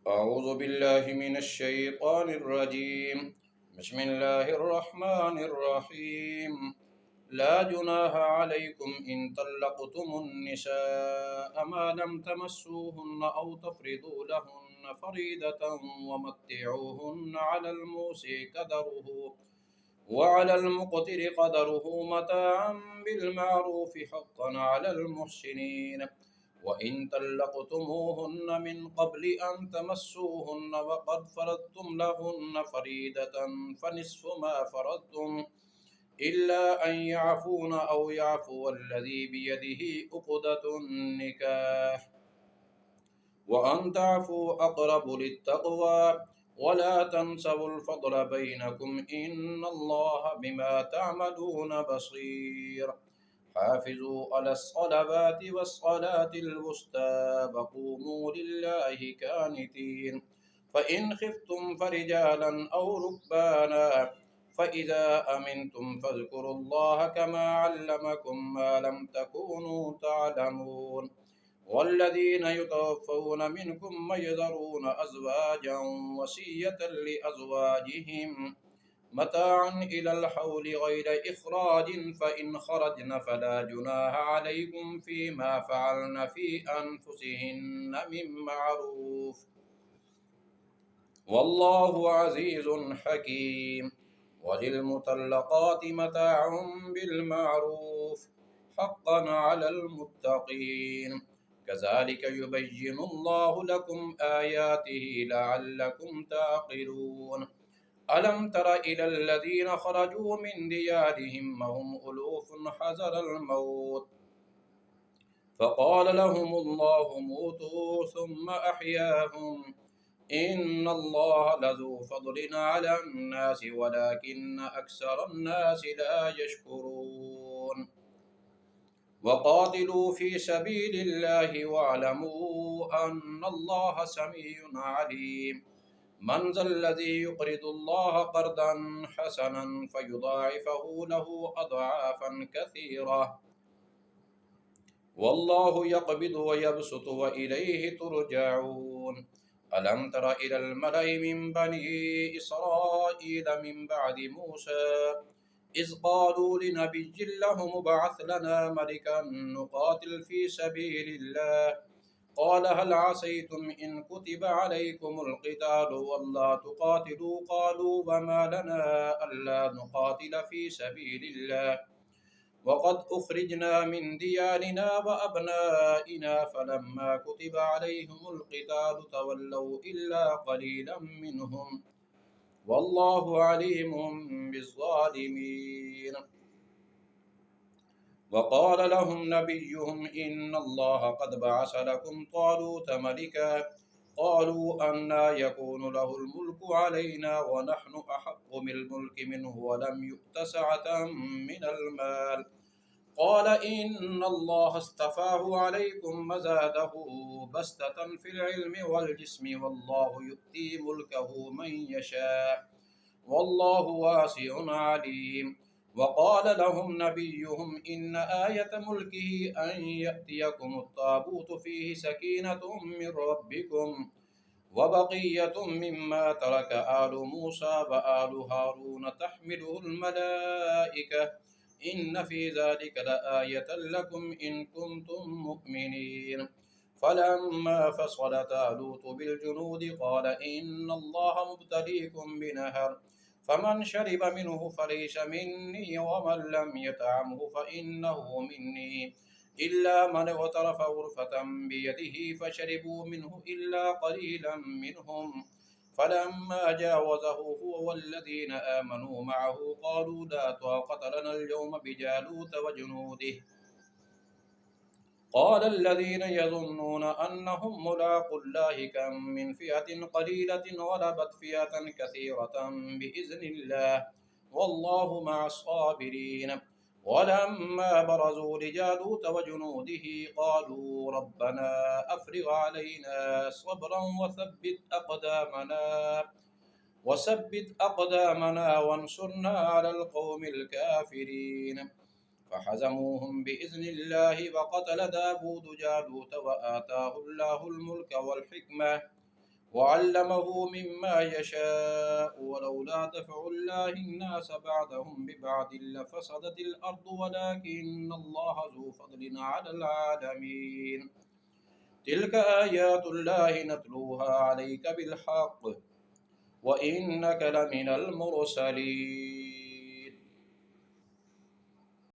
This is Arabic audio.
أعوذ بالله من الشيطان الرجيم. بسم الله الرحمن الرحيم. لا جناح عليكم إن طلقتم النساء ما لم تمسوهن أو تفرضوا لهن فريضة ومتعوهن على الموسع قدره وعلى المقتر قدره متاعا بالمعروف حقا على المحسنين. وإن طلقتموهن من قبل أن تمسوهن وقد فرضتم لهن فريدة فنصف ما فرضتم إلا أن يعفون أو يعفو الذي بيده عقدة النكاح وأن تعفوا أقرب للتقوى ولا تنسوا الفضل بينكم إن الله بما تعملون بصير. حافظوا على الصلوات والصلاة الوسطى وقوموا لله كانتين. فإن خفتم فرجالا أو ركبانا فإذا أمنتم فاذكروا الله كما علمكم ما لم تكونوا تعلمون. والذين يتوفون منكم ويذرون أزواجا وصية لأزواجهم متاعا إلى الحول غير إخراج فإن خرجن فلا جناح عليكم فيما فعلن في أنفسهن من معروف والله عزيز حكيم. وللمطلقات متاع بالمعروف حقا على المتقين. كذلك يبين الله لكم آياته لعلكم تعقلون. ألم تر إلى الذين خرجوا من ديارهم وهم ألوف حذر الموت فقال لهم الله موتوا ثم أحياهم إن الله لذو فضل على الناس ولكن أكثر الناس لا يشكرون. وقاتلوا في سبيل الله واعلموا أن الله سميع عليم. من ذا الذي يقرض الله قرضا حسنا فيضاعفه له أضعافا كثيرة والله يقبض ويبسط وإليه ترجعون. ألم تر إلى الملأ من بني إسرائيل من بعد موسى إذ قالوا لنبي له ابعث لنا ملكا نقاتل في سبيل الله قال هل عسيتم إن كتب عليكم القتال ولا تقاتلوا قالوا وما لنا ألا نقاتل في سبيل الله وقد أخرجنا من ديارنا وأبنائنا فلما كتب عليهم القتال تولوا إلا قليلا منهم والله عليم بالظالمين. وقال لهم نبيهم إن الله قد بعث لكم طالوت ملكا قالوا أنى يكون له الملك علينا ونحن أحق بالملك منه ولم يؤت سعة من المال قال إن الله اصطفاه عليكم وزاده بسطة في العلم والجسم والله يؤتي ملكه من يشاء والله واسع عليم. وقال لهم نبيهم إن آية ملكه أن يأتيكم التابوت فيه سكينة من ربكم وبقية مما ترك آل موسى وآل هارون تحمله الملائكة إن في ذلك لآية لكم إن كنتم مؤمنين. فلما فصل طالوت بالجنود قال إن الله مبتليكم بنهر فمن شرب منه فليس مني ومن لم يطعمه فإنه مني إلا من اغترف غرفة بيده فشربوا منه إلا قليلا منهم فلما جاوزه هو والذين آمنوا معه قالوا لا طاقة لنا اليوم بجالوت وجنوده قال الذين يظنون أنهم ملاقو الله كم من فئة قليلة غلبت فئة كثيرة بإذن الله والله مع الصابرين. ولما برزوا لجالوت وجنوده قالوا ربنا أفرغ علينا صبرا وثبت أقدامنا وانصرنا على القوم الكافرين. فحزموهم بإذن الله وقتل داود جالوت وآتاه الله الملك والحكمة وعلمه مما يشاء ولولا دفع الله الناس بعدهم ببعض لفسدت الأرض ولكن الله ذو فضل على العالمين تلك آيات الله نتلوها عليك بالحق وإنك لمن المرسلين